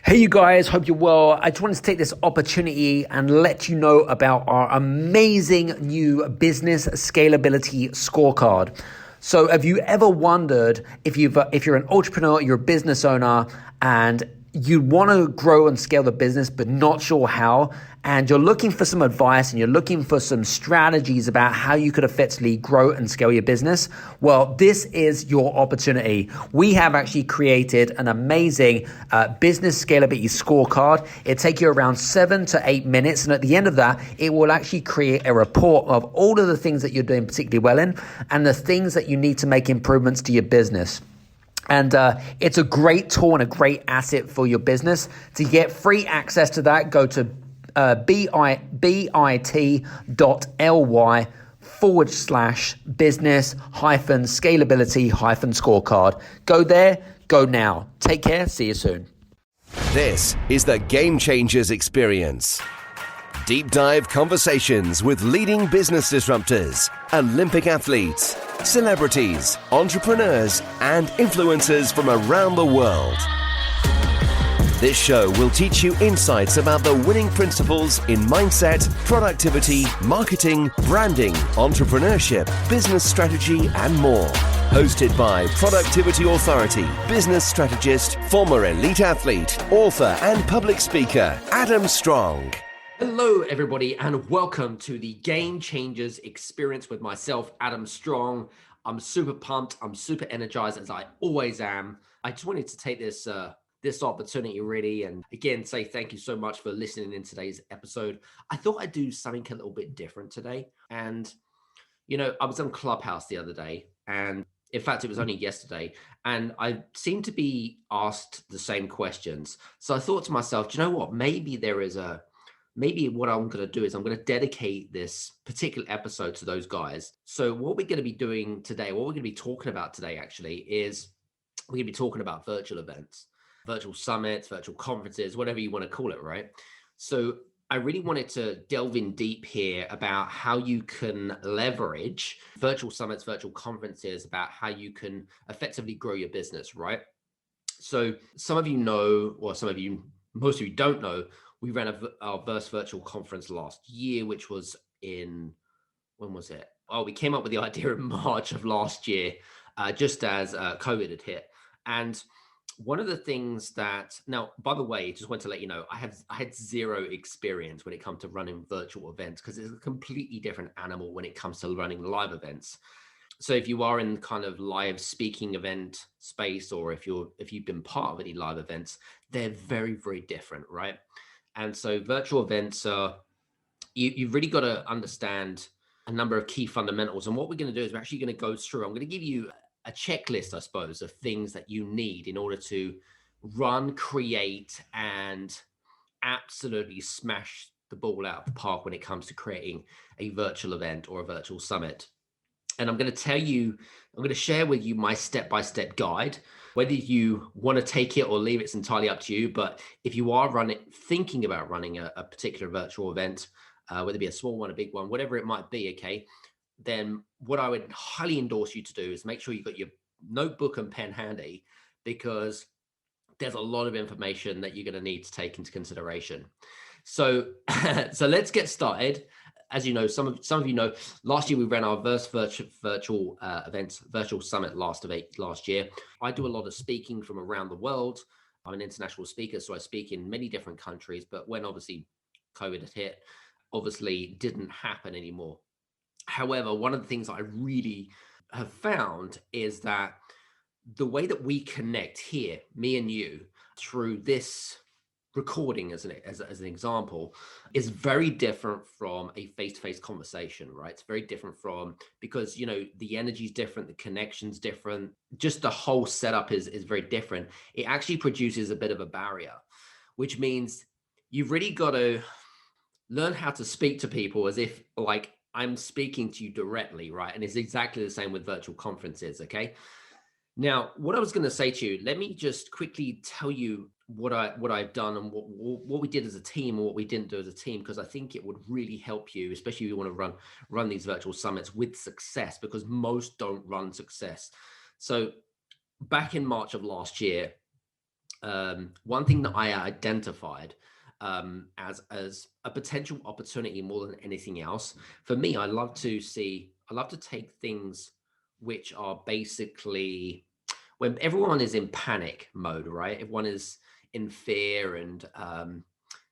Hey, you guys, hope you're well. I just wanted to take this opportunity and let you know about our amazing new business scalability scorecard. So have you ever wondered if you're an entrepreneur, you're a business owner, and you want to grow and scale the business, but not sure how, and you're looking for some advice and you're looking for some strategies about how you could effectively grow and scale your business? Well, this is your opportunity. We have actually created an amazing business scalability scorecard. It'll take you around 7 to 8 minutes. And at the end of that, it will actually create a report of all of the things that you're doing particularly well in and the things that you need to make improvements to your business. And it's a great tool and a great asset for your business. To get free access to that, go to bit.ly/business-scalability-scorecard. Go there, go now. Take care, see you soon. This is the Game Changers Experience. Deep dive conversations with leading business disruptors, Olympic athletes, celebrities, entrepreneurs, and influencers from around the world. This show will teach you insights about the winning principles in mindset, productivity, marketing, branding, entrepreneurship, business strategy, and more. Hosted by Productivity Authority, business strategist, former elite athlete, author, and public speaker, Adam Strong. Hello, everybody, and welcome to the Game Changers Experience with myself, Adam Strong. I'm super pumped. I'm super energized, as I always am. I just wanted to take this opportunity really, and again, say thank you so much for listening in today's episode. I thought I'd do something a little bit different today. And, I was on Clubhouse the other day, and in fact, it was only yesterday, and I seemed to be asked the same questions. So I thought to myself, do you know what? Maybe what I'm going to do is I'm going to dedicate this particular episode to those guys. So what we're going to be doing today, what we're going to be talking about today actually is we're going to be talking about virtual events, virtual summits, virtual conferences, whatever you want to call it, right? So I really wanted to delve in deep here about how you can leverage virtual summits, virtual conferences, about how you can effectively grow your business, right? So some of you know, or most of you don't know, we ran our first virtual conference last year, which was when was it? Oh, we came up with the idea in March of last year, just as COVID had hit. And one of the things now, by the way, just want to let you know, I had zero experience when it comes to running virtual events, because it's a completely different animal when it comes to running live events. So if you are in kind of live speaking event space, or if you've been part of any live events, they're very, very different, right? And so virtual events are, you've really got to understand a number of key fundamentals. And what we're going to do is we're actually going to go through, I'm going to give you a checklist, I suppose, of things that you need in order to run, create, and absolutely smash the ball out of the park when it comes to creating a virtual event or a virtual summit. And I'm going to share with you my step-by-step guide. Whether you want to take it or leave, it's entirely up to you. But if you are thinking about running a particular virtual event, whether it be a small one, a big one, whatever it might be, okay, then what I would highly endorse you to do is make sure you've got your notebook and pen handy, because there's a lot of information that you're going to need to take into consideration. So let's get started. As you know, some of you know, last year we ran our first virtual summit last year. I do a lot of speaking from around the world. I'm an international speaker, so I speak in many different countries. But when obviously COVID had hit, obviously didn't happen anymore. However, one of the things I really have found is that the way that we connect here, me and you, through this recording as an example, is very different from a face-to-face conversation, right? It's very different because the energy is different, the connection's different, just the whole setup is very different. It actually produces a bit of a barrier, which means you've really got to learn how to speak to people as if like I'm speaking to you directly, right? And it's exactly the same with virtual conferences, okay? Now, what I was going to say to you, let me just quickly tell you what I've done and what we did as a team and what we didn't do as a team, because I think it would really help you, especially if you want to run these virtual summits with success, because most don't run success. So back in March of last year, one thing that I identified as a potential opportunity more than anything else. For me, I love to take things which are basically when everyone is in panic mode, right? Everyone is in fear and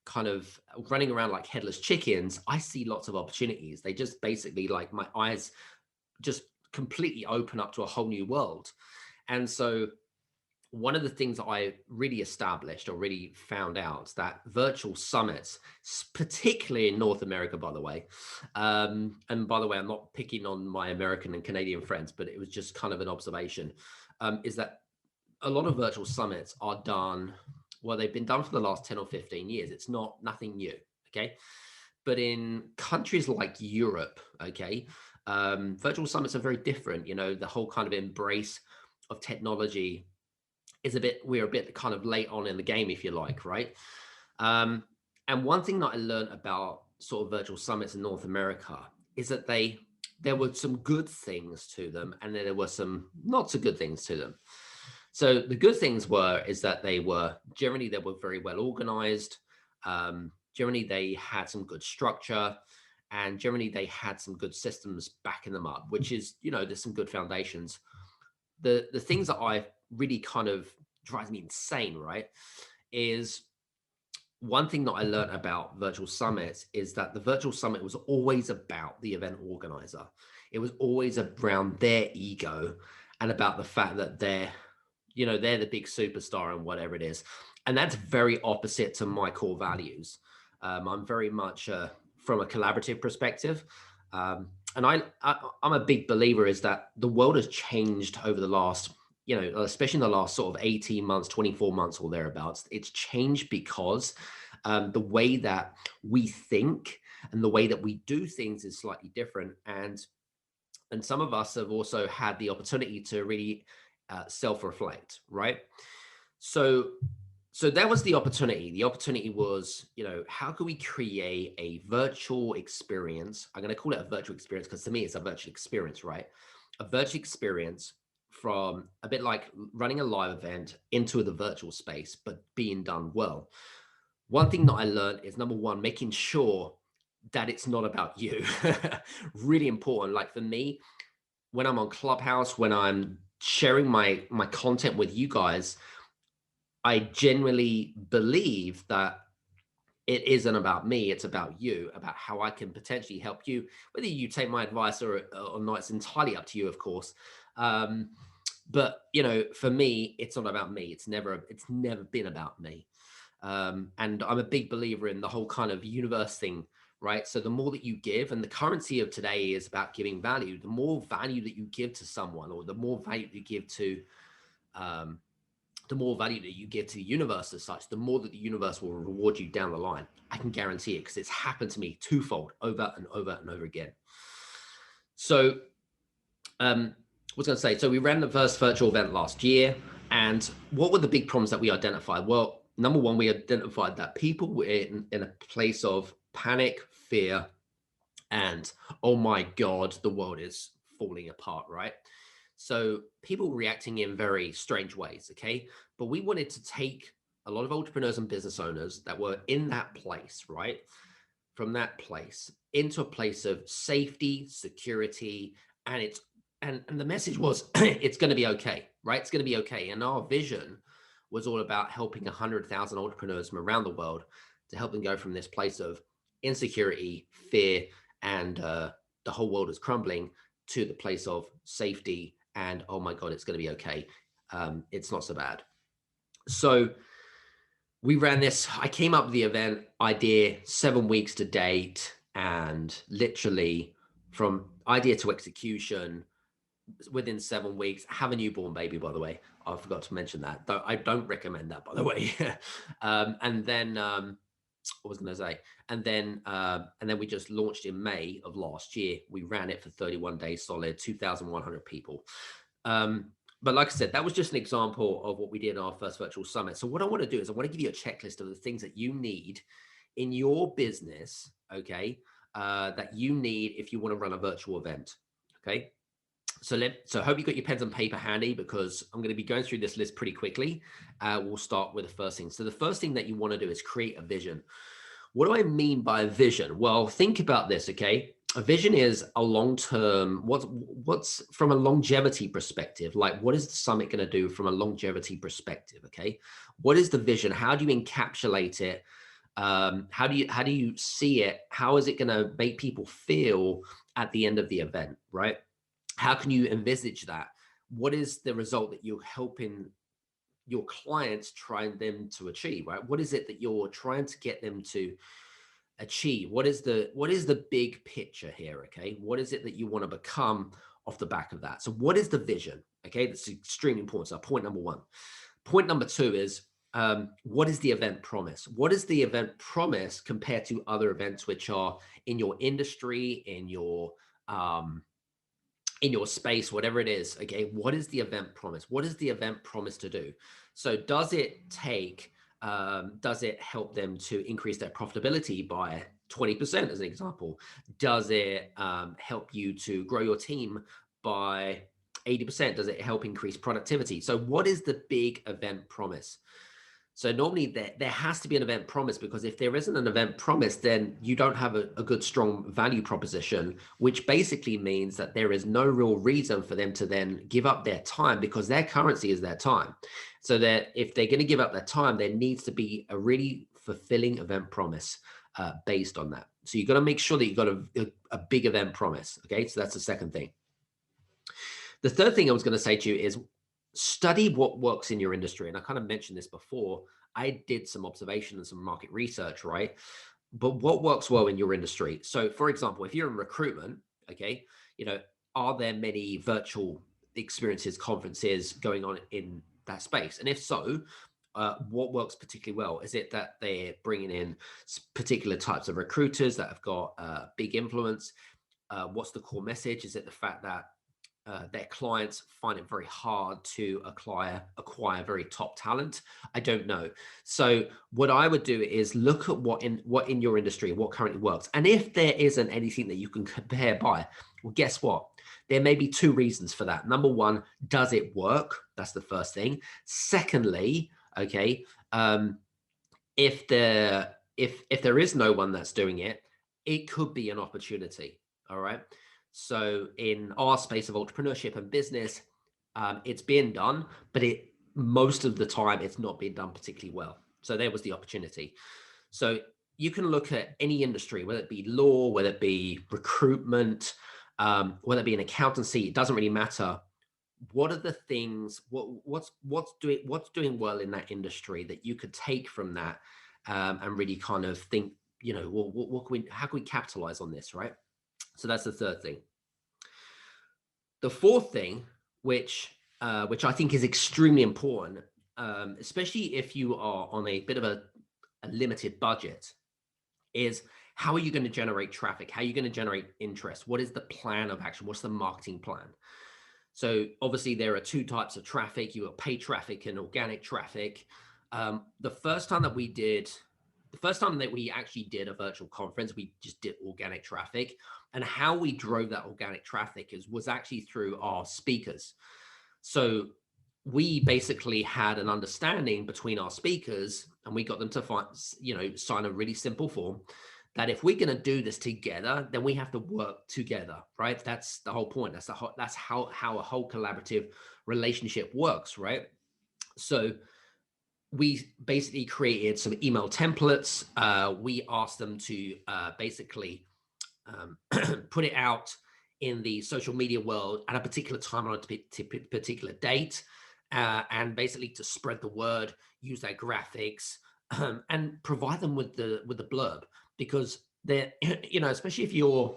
kind of running around like headless chickens. I see lots of opportunities. They just basically like my eyes just completely open up to a whole new world. And so one of the things that I really established or really found out that virtual summits, particularly in North America, by the way, and by the way, I'm not picking on my American and Canadian friends, but it was just kind of an observation, is that a lot of virtual summits are done, well, they've been done for the last 10 or 15 years. It's nothing new, okay? But in countries like Europe, okay, virtual summits are very different. You know, the whole kind of embrace of technology we're a bit kind of late on in the game, if you like, right? Um, and one thing that I learned about sort of virtual summits in North America is that there were some good things to them, and then there were some not so good things to them. So the good things is that they were very well organized. Generally, they had some good structure, and generally they had some good systems backing them up, which is, there's some good foundations. The things that I really kind of drives me insane, right, is one thing that I learned about virtual summits is that the virtual summit was always about the event organizer. It was always around their ego and about the fact that they're the big superstar and whatever it is. And that's very opposite to my core values. I'm very much from a collaborative perspective. And I'm a big believer is that the world has changed over the last, especially in the last sort of 18 months, 24 months or thereabouts. It's changed because the way that we think and the way that we do things is slightly different. And some of us have also had the opportunity to really self-reflect, right? So that was the opportunity. The opportunity was, how can we create a virtual experience? I'm going to call it a virtual experience because to me, it's a virtual experience, right? A virtual experience from a bit like running a live event into the virtual space, but being done well. One thing that I learned is number one, making sure that it's not about you. Really important. Like for me, when I'm on Clubhouse, when I'm sharing my content with you guys, I genuinely believe that it isn't about me, it's about you, about how I can potentially help you. Whether you take my advice or not, it's entirely up to you, of course. But for me, it's not about me. It's never been about me. And I'm a big believer in the whole kind of universe thing, right? So the more that you give, and the currency of today is about giving value, the more value that you give to someone, or the more value that you give to the more value that you give to the universe as such, the more that the universe will reward you down the line. I can guarantee it because it's happened to me twofold over and over and over again. So I was going to say, so we ran the first virtual event last year. And what were the big problems that we identified? Well, number one, we identified that people were in a place of panic, fear, and, oh my God, the world is falling apart, right? So people reacting in very strange ways, okay? But we wanted to take a lot of entrepreneurs and business owners that were in that place, right? From that place into a place of safety, security, and the message was it's going to be okay, right? It's going to be okay. And our vision was all about helping 100,000 entrepreneurs from around the world to help them go from this place of insecurity, fear, and the whole world is crumbling to the place of safety and, oh my God, it's going to be okay. It's not so bad. So we ran this. I came up with the event idea 7 weeks to date, and literally from idea to execution within 7 weeks. Have a newborn baby, by the way. I forgot to mention that. Though I don't recommend that, by the way. And then what was I going to say? And then we just launched in May of last year. We ran it for 31 days solid, 2,100 people. But like I said, that was just an example of what we did in our first virtual summit. So what I want to do is I want to give you a checklist of the things that you need in your business, okay, that you need if you want to run a virtual event, okay? So I hope you got your pens and paper handy, because I'm going to be going through this list pretty quickly. We'll start with the first thing. So the first thing that you want to do is create a vision. What do I mean by a vision? Well, think about this, okay? A vision is a long-term, what's from a longevity perspective, like what is the summit going to do from a longevity perspective, okay? What is the vision? How do you encapsulate it? How do you see it? How is it going to make people feel at the end of the event, right? How can you envisage that? What is the result that you're helping your clients trying them to achieve, right? What is it that you're trying to get them to achieve? What is the big picture here? Okay. What is it that you want to become off the back of that? So what is the vision? Okay. That's extremely important. So point number one. Point number two is, what is the event promise? What is the event promise compared to other events which are in your industry, in your space, whatever it is? Okay, what is the event promise? What is the event promise to do? So does it help them to increase their profitability by 20% as an example? Does it help you to grow your team by 80%? Does it help increase productivity? So what is the big event promise? So normally there has to be an event promise, because if there isn't an event promise, then you don't have a good, strong value proposition, which basically means that there is no real reason for them to then give up their time, because their currency is their time. So that if they're going to give up their time, there needs to be a really fulfilling event promise based on that. So you've got to make sure that you've got a big event promise. Okay, so that's the second thing. The third thing I was going to say to you is, study what works in your industry. And I kind of mentioned this before. I did some observation and some market research, right? But what works well in your industry? So for example, if you're in recruitment, okay, are there many virtual experiences, conferences going on in that space? And if so, what works particularly well? Is it that they're bringing in particular types of recruiters that have got big influence? What's the core message? Is it the fact that their clients find it very hard to acquire very top talent? I don't know. So what I would do is look at what in your industry, what currently works. And if there isn't anything that you can compare by, well, guess what? There may be two reasons for that. Number one, does it work? That's the first thing. Secondly, okay, if there is no one that's doing it, it could be an opportunity. All right. So in our space of entrepreneurship and business, it's being done, but most of the time it's not being done particularly well. So there was the opportunity. So you can look at any industry, whether it be law, whether it be recruitment, whether it be an accountancy, it doesn't really matter. What are the things? What's doing well in that industry that you could take from that and really kind of think, how can we capitalize on this, right? So that's the third thing. The fourth thing, which I think is extremely important, especially if you are on a bit of a limited budget, is how are you going to generate traffic? How are you going to generate interest? What is the plan of action? What's the marketing plan? So obviously there are two types of traffic. You have paid traffic and organic traffic. The first time that we actually did a virtual conference, we just did organic traffic. And how we drove that organic traffic was actually through our speakers. So we basically had an understanding between our speakers, and we got them to sign a really simple form that if we're going to do this together, then we have to work together, right? That's the whole point. That's how a whole collaborative relationship works, right? So we basically created some email templates. We asked them to basically put it out in the social media world at a particular time on a particular date, and basically to spread the word, use their graphics, and provide them with the blurb, because they're, especially if you're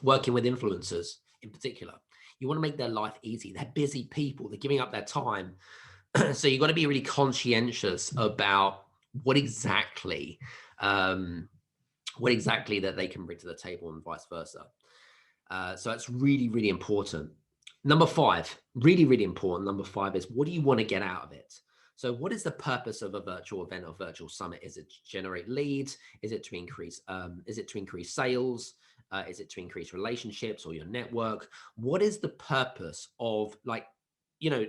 working with influencers in particular, you want to make their life easy. They're busy people. They're giving up their time. So you've got to be really conscientious about what exactly that they can bring to the table, and vice versa. So that's really, really important. Number 5, really, really important. Number 5 is, what do you want to get out of it? So what is the purpose of a virtual event or virtual summit? Is it to generate leads? Is it to increase sales? Is it to increase relationships or your network? What is the purpose of, like, you know,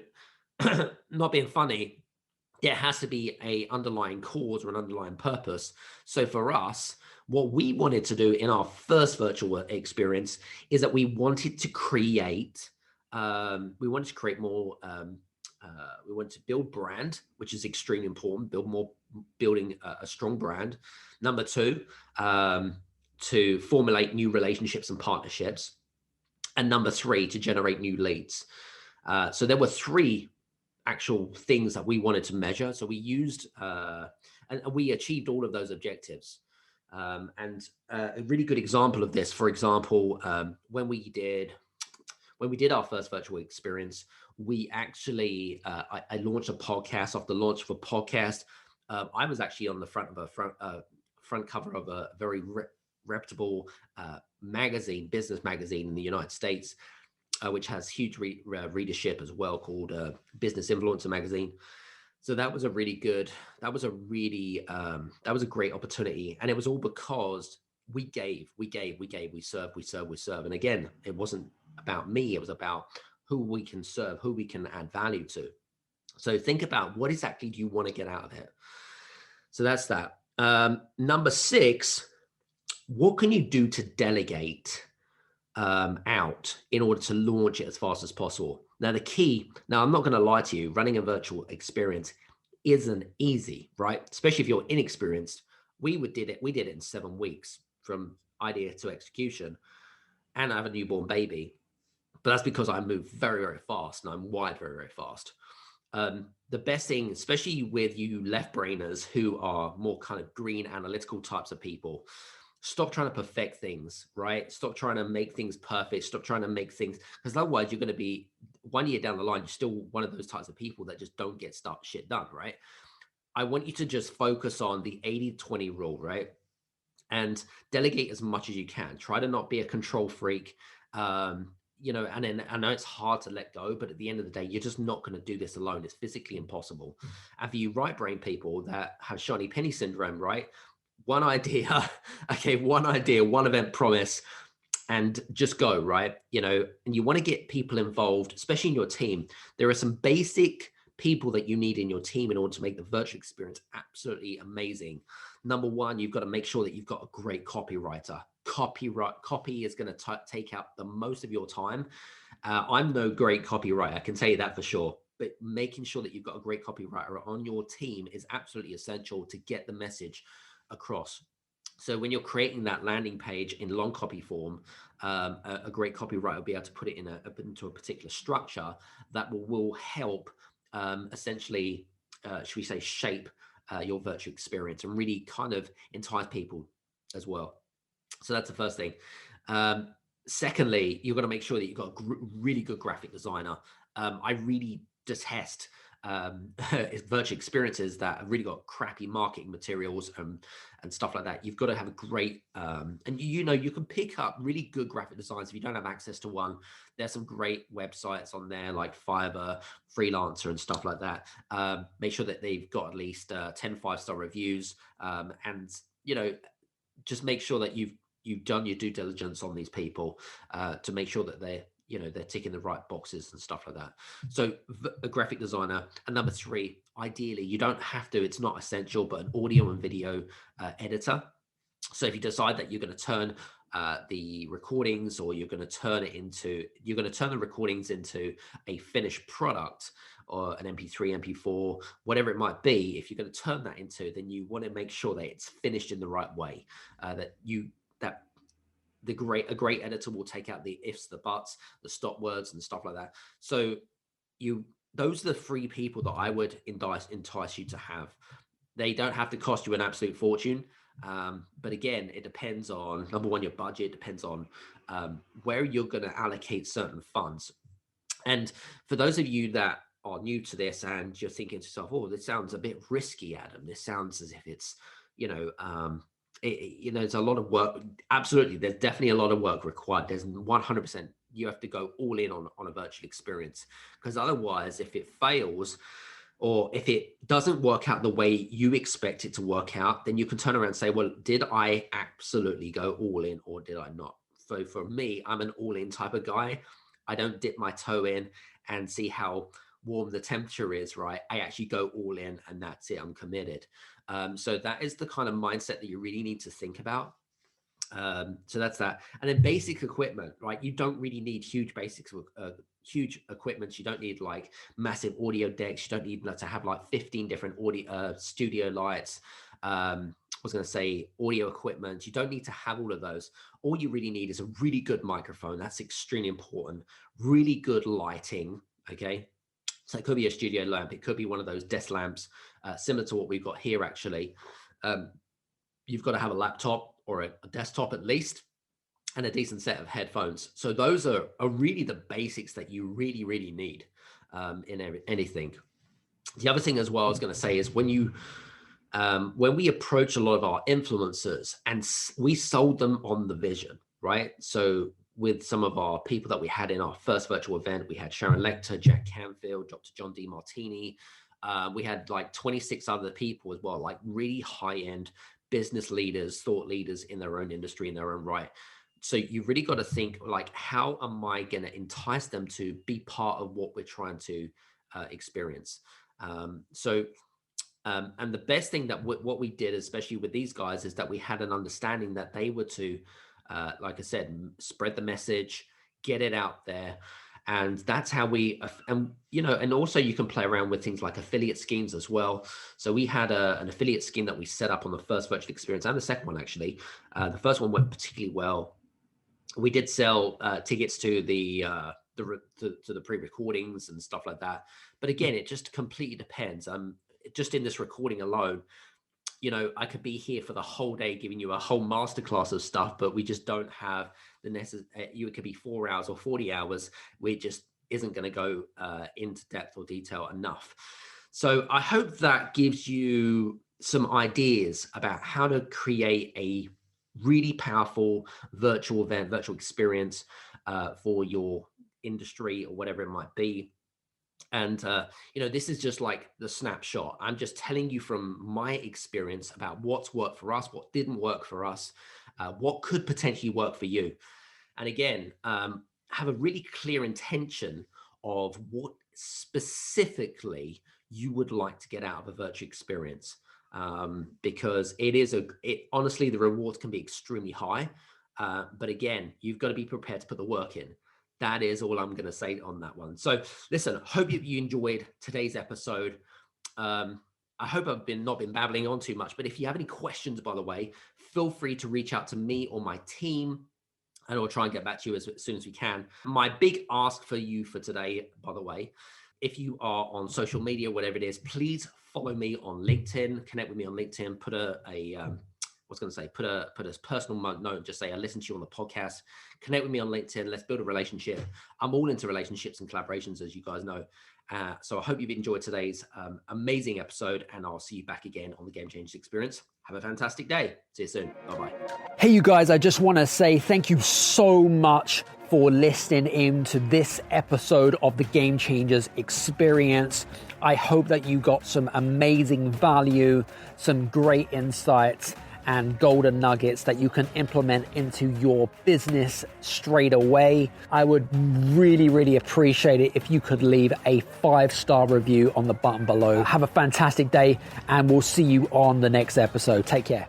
not being funny, there has to be a underlying cause or an underlying purpose. So for us, what we wanted to do in our first virtual experience is that we wanted to create more. We wanted to build brand, which is extremely important. Building a strong brand. Number two, to formulate new relationships and partnerships, and number three, to generate new leads. So there were three actual things that we wanted to measure. So we used, and we achieved all of those objectives. And a really good example of this, for example, when we did our first virtual experience, we actually, I launched a podcast. Off the launch of a podcast, I was actually on the front cover of a very reputable business magazine in the United States, which has huge readership as well, called Business Influencer Magazine. So that was a great opportunity. And it was all because we gave, we serve. And again, it wasn't about me, it was about who we can serve, who we can add value to. So think about, what exactly do you want to get out of it? So that's that. Number 6, what can you do to delegate out in order to launch it as fast as possible? Now, I'm not going to lie to you, running a virtual experience isn't easy, right? Especially if you're inexperienced. We did it in 7 weeks from idea to execution, and I have a newborn baby, but that's because I move very, very fast and I'm wired very, very fast. The best thing, especially with you left brainers who are more kind of green analytical types of people, stop trying to perfect things, right? Stop trying to make things perfect. Stop trying to make things, because otherwise you're going to be 1 year down the line, you're still one of those types of people that just don't get shit done, right? I want you to just focus on the 80-20 rule, right? And delegate as much as you can. Try to not be a control freak. And then I know it's hard to let go, but at the end of the day, you're just not going to do this alone. It's physically impossible. And for you right brain people that have shiny penny syndrome, right? One idea, one event promise, and just go, right? And you want to get people involved, especially in your team. There are some basic people that you need in your team in order to make the virtual experience absolutely amazing. Number 1, you've got to make sure that you've got a great copywriter. Copy is going to take out the most of your time. I'm no great copywriter, I can tell you that for sure. But making sure that you've got a great copywriter on your team is absolutely essential to get the message across. So when you're creating that landing page in long copy form, a great copywriter will be able to put it into a particular structure that will help essentially, should we say, shape your virtual experience and really kind of entice people as well. So that's the first thing. Secondly, you've got to make sure that you've got a really good graphic designer. I really detest virtual experiences that have really got crappy marketing materials and stuff like that. You've got to have a great, and you can pick up really good graphic designs if you don't have access to one. There's some great websites on there like Fiverr, Freelancer, and stuff like that. Make sure that they've got at least 10 5-star reviews, and just make sure that you've done your due diligence on these people to make sure that they're ticking the right boxes and stuff like that. So a graphic designer. And number 3, ideally, you don't have to, it's not essential, but an audio and video editor. So if you decide that you're going to turn the recordings, or you're going to turn the recordings into a finished product, or an MP3, MP4, whatever it might be, if you're going to turn that into, then you want to make sure that it's finished in the right way, a great editor will take out the ifs, the buts, the stop words and stuff like that. So those are the 3 people that I would entice you to have. They don't have to cost you an absolute fortune. But again, it depends on, number 1, your budget, depends on where you're going to allocate certain funds. And for those of you that are new to this and you're thinking to yourself, oh, this sounds a bit risky, Adam. This sounds as if it's, it's a lot of work. Absolutely. There's definitely a lot of work required. There's 100%. You have to go all in on a virtual experience, because otherwise, if it fails, or if it doesn't work out the way you expect it to work out, then you can turn around and say, well, did I absolutely go all in, or did I not? So for me, I'm an all-in type of guy. I don't dip my toe in and see how warm the temperature is, right? I actually go all in and that's it. I'm committed. So that is the kind of mindset that you really need to think about. So that's that. And then basic equipment, right? You don't really need huge basics, huge equipment. You don't need like massive audio decks. You don't need to have like 15 different audio studio lights. I was going to say audio equipment. You don't need to have all of those. All you really need is a really good microphone. That's extremely important. Really good lighting. Okay. So it could be a studio lamp. It could be one of those desk lamps, similar to what we've got here, actually. You've got to have a laptop or a desktop at least, and a decent set of headphones. So those are really the basics that you really, really need in anything. The other thing as well I was going to say is when we approach a lot of our influencers and we sold them on the vision, right? So with some of our people that we had in our first virtual event, we had Sharon Lecter, Jack Canfield, Dr. John D. Martini. We had like 26 other people as well, like really high-end business leaders, thought leaders in their own industry, in their own right. So you've really got to think like, how am I going to entice them to be part of what we're trying to experience? And the best thing that what we did, especially with these guys, is that we had an understanding that they were to, like I said, spread the message, get it out there. And that's how and also you can play around with things like affiliate schemes as well. So we had an affiliate scheme that we set up on the first virtual experience and the second one, actually. The first one went particularly well. We did sell tickets to the pre-recordings and stuff like that. But again, it just completely depends. Just in this recording alone, I could be here for the whole day giving you a whole masterclass of stuff, but we just don't have the necessary. It could be 4 hours or 40 hours. We just isn't going to go into depth or detail enough. So I hope that gives you some ideas about how to create a really powerful virtual event, virtual experience for your industry or whatever it might be. And, this is just like the snapshot. I'm just telling you from my experience about what's worked for us, what didn't work for us, what could potentially work for you. And again, have a really clear intention of what specifically you would like to get out of a virtual experience. Because honestly, the rewards can be extremely high. But again, you've got to be prepared to put the work in. That is all I'm going to say on that one. So listen, hope you enjoyed today's episode. I hope I've not been babbling on too much, but if you have any questions, by the way, feel free to reach out to me or my team, and I'll try and get back to you as soon as we can. My big ask for you for today, by the way, if you are on social media, whatever it is, please follow me on LinkedIn, connect with me on LinkedIn, put a personal note, just say I listened to you on the podcast, connect with me on LinkedIn, let's build a relationship. I'm all into relationships and collaborations, as you guys know. So I hope you've enjoyed today's amazing episode, and I'll see you back again on the Game Changers Experience. Have a fantastic day. See you soon. Bye-bye. Hey, you guys, I just want to say thank you so much for listening in to this episode of the Game Changers Experience. I hope that you got some amazing value, some great insights, and golden nuggets that you can implement into your business straight away. I would really, really appreciate it if you could leave a 5-star review on the button below. Have a fantastic day, and we'll see you on the next episode. Take care.